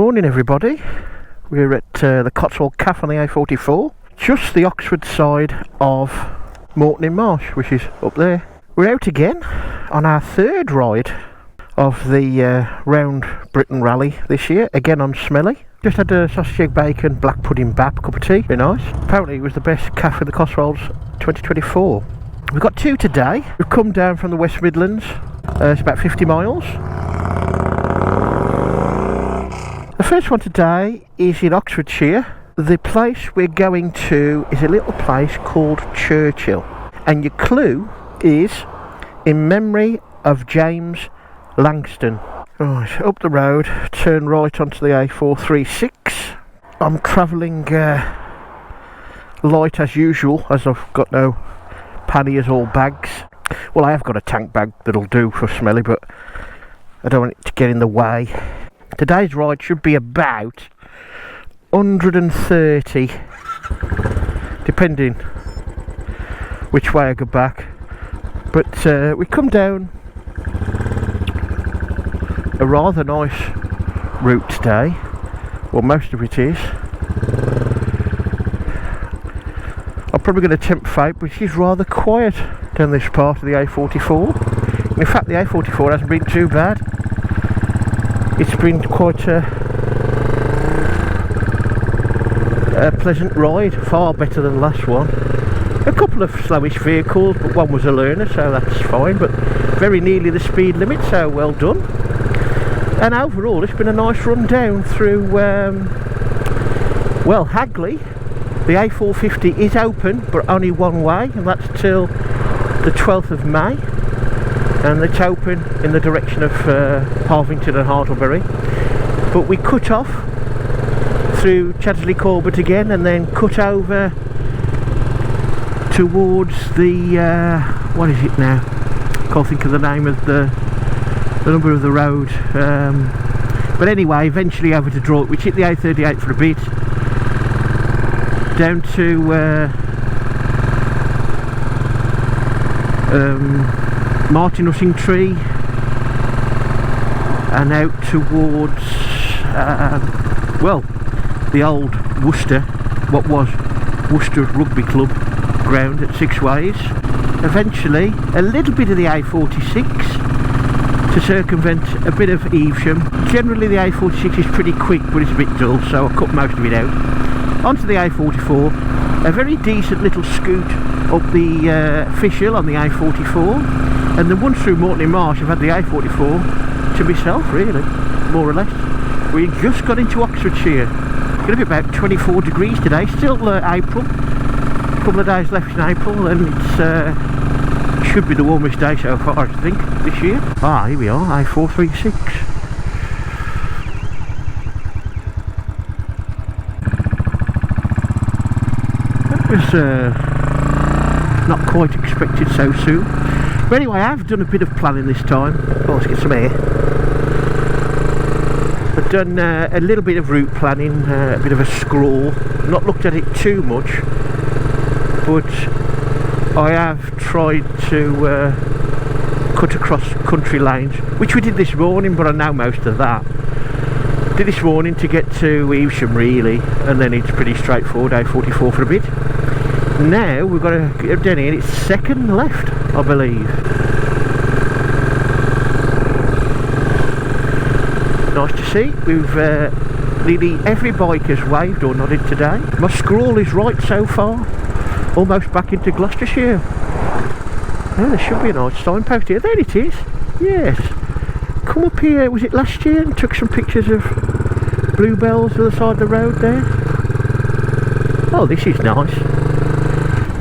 Morning everybody, we're at the Cotswold Cafe on the A44, just the Oxford side of Morton Marsh, which is up there. We're out again on our third ride of the Round Britain Rally this year, again on Smle. Just had a sausage, egg, bacon, black pudding bap, cup of tea, very nice. Apparently it was the best cafe in the Cotswolds 2024. We've got two today. We've come down from the West Midlands, it's about 50 miles. The first one today is in Oxfordshire. The place we're going to is a little place called Churchill, and your clue is in memory of James Langston. Right, up the road, turn right onto the A436. I'm travelling light as usual, as I've got no panniers or bags. Well, I have got a tank bag that'll do for Smle, but I don't want it to get in the way. Today's ride should be about 130, depending which way I go back. But we come down a rather nice route today. Well, most of it is. I'm probably going to tempt fate, but it is rather quiet down this part of the A44. In fact, the A44 hasn't been too bad. It's been quite a pleasant ride, far better than the last one. A couple of slowish vehicles, but one was a learner, so that's fine, but very nearly the speed limit, so well done. And overall it's been a nice run down through well, Hagley. The A450 is open, but only one way, and that's till the 12th of May. And it's open in the direction of Harvington and Hartlebury, but we cut off through Chaddesley Corbett again and then cut over towards the what is it now, can't think of the name of the number of the road, but anyway, eventually over to Droit, which hit the A38 for a bit, down to Martin Tree, and out towards well, the old Worcester, what was Worcester Rugby Club ground at Six Ways. Eventually a little bit of the A46 to circumvent a bit of Evesham. Generally the A46 is pretty quick, but it's a bit dull, so I cut most of it out. Onto the A44, a very decent little scoot up the Fish Hill on the A44. And the ones through Morton Marsh, I've had the A44 to myself, really, more or less. We just got into Oxfordshire. It's going to be about 24 degrees today, still April. A couple of days left in April, and it should be the warmest day so far, I think, this year. Ah, here we are, A436. That was not quite expected so soon. But anyway, I've done a bit of planning this time. Oh, let's get some air. I've done a little bit of route planning, a bit of a scrawl. Not looked at it too much, but I have tried to cut across country lanes, which we did this morning, but I know most of that. Did this morning to get to Evesham, really, and then it's pretty straightforward, A44 for a bit. Now we've got to get down here, and it's second left, I believe. Nice to see. We've nearly every biker's waved or nodded today. My scroll is right so far, almost back into Gloucestershire. Oh, there should be a nice signpost here. There it is. Yes. Come up here, was it last year, and took some pictures of bluebells to the side of the road there. Oh, this is nice.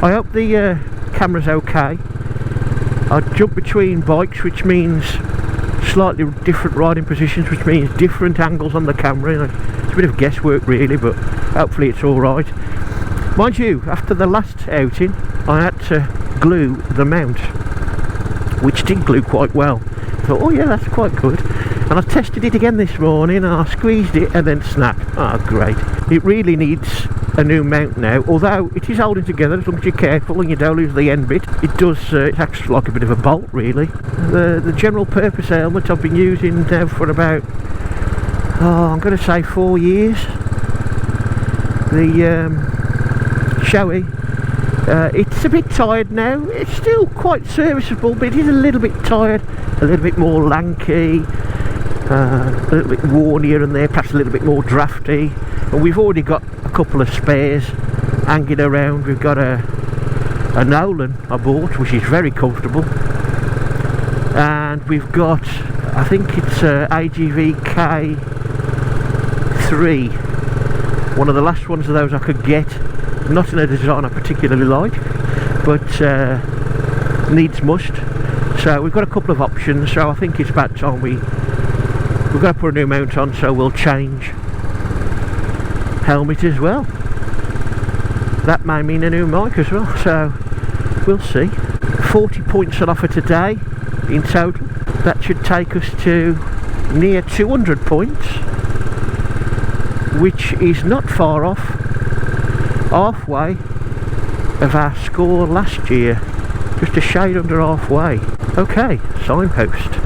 I hope the camera's okay. I jump between bikes, which means slightly different riding positions, which means different angles on the camera. It's a bit of guesswork really, but hopefully it's alright. Mind you, after the last outing I had to glue the mount, which did glue quite well. I thought, oh yeah, that's quite good. And I tested it again this morning and I squeezed it and then snapped. Ah, great. It really needs a new mount now, although it is holding together as long as you're careful and you don't lose the end bit. It does, it acts like a bit of a bolt really. The general purpose helmet I've been using now for about I'm going to say 4 years. The Shoei, it's a bit tired now. It's still quite serviceable, but it is a little bit tired, a little bit more lanky, a little bit worn here and there, perhaps a little bit more drafty. And we've already got a couple of spares hanging around. We've got a Nolan I bought, which is very comfortable, and we've got, I think it's AGV K3, one of the last ones of those I could get, not in a design I particularly like, but needs must. So we've got a couple of options, so I think it's about time we've got to put a new mount on, so we'll change helmet as well. That may mean a new mic as well, so we'll see. 40 points on offer today in total. That should take us to near 200 points, which is not far off halfway of our score last year, just a shade under halfway. Okay, signpost.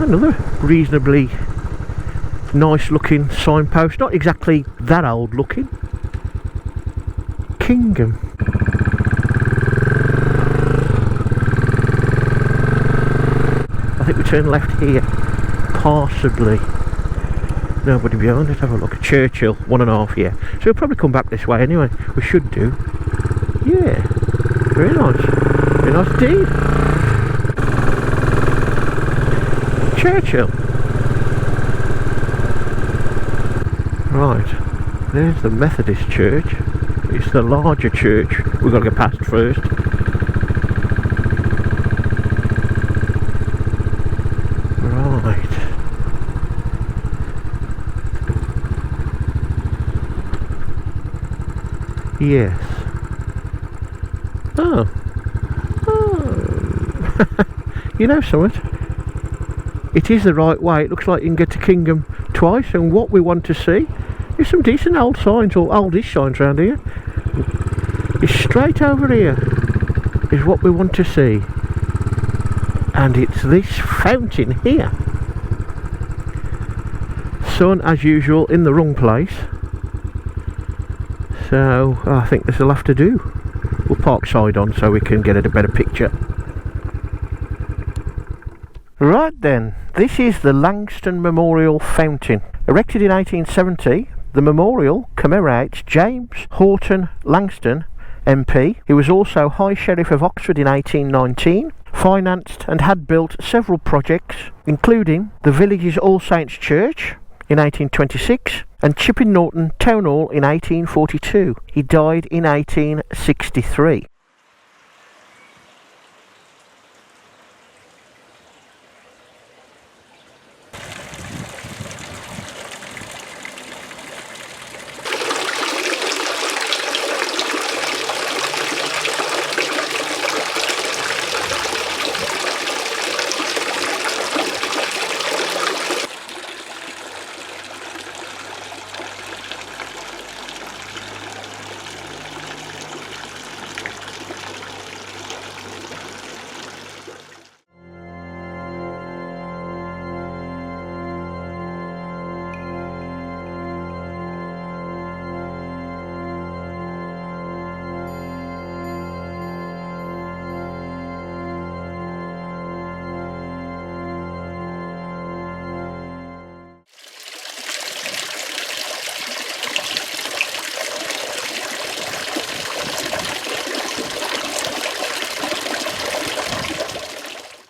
Another reasonably nice looking signpost, not exactly that old looking. Kingham. I think we turn left here, possibly. Nobody behind. Let's have a look. Churchill, 1.5, yeah. So we'll probably come back this way anyway. We should do. Yeah. Very nice. Very nice indeed. Churchill. Right. There's the Methodist church. It's the larger church we've got to go past first. Right. Yes. Oh. You know something? It is the right way. It looks like you can get to Kingham twice, and what we want to see is some decent old signs, or oldish signs around here. It's straight over here is what we want to see, and it's this fountain here. Sun, as usual, in the wrong place, so I think this will have to do. We'll park side on so we can get a better picture. Right then, this is the Langston Memorial Fountain. Erected in 1870, the memorial commemorates James Horton Langston, MP. He was also High Sheriff of Oxford in 1819, financed and had built several projects, including the village's All Saints Church in 1826 and Chipping Norton Town Hall in 1842. He died in 1863.